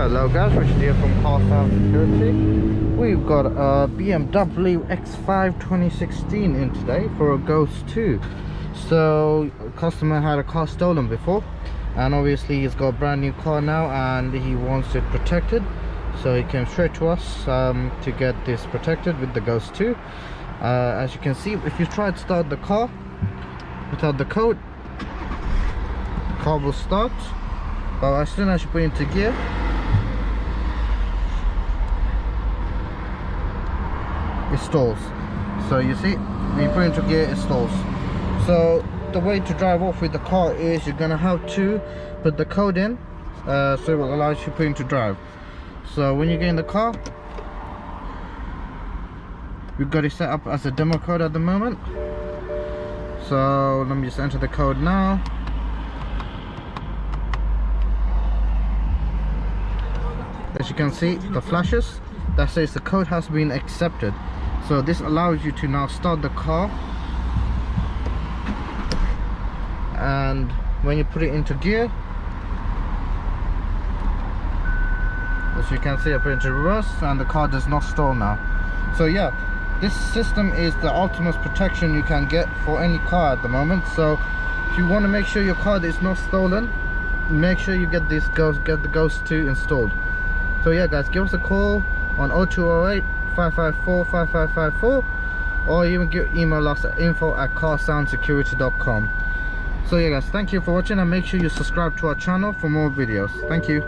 Hello guys, Richard here from Car Sound Security. We've got a BMW X5 2016 in today for a Ghost 2. So a customer had a car stolen before, and obviously he's got a brand new car now and he wants it protected. So he came straight to us to get this protected with the Ghost 2. As you can see, if you try to start the car without the code, the car will start, but as soon as you put it into gear, it stalls. So you see, when you put it into gear, it stalls. So the way to drive off with the car is you're gonna have to put the code in, so it will allow you to put into drive. So when you get in the car, we've got it set up as a demo code at the moment. So let me just enter the code now. As you can see, the flashes that says the code has been accepted. So this allows you to now start the car, and when you put it into gear, as you can see, I put it into reverse and the car does not stall now. So yeah, this system is the ultimate protection you can get for any car at the moment. So if you want to make sure your car is not stolen, make sure you get this get the Ghost 2 installed. So yeah guys, give us a call on 0208 554 5554, or even email us at info@carsoundsecurity.com. So yeah guys, thank you for watching, and make sure you subscribe to our channel for more videos. Thank you.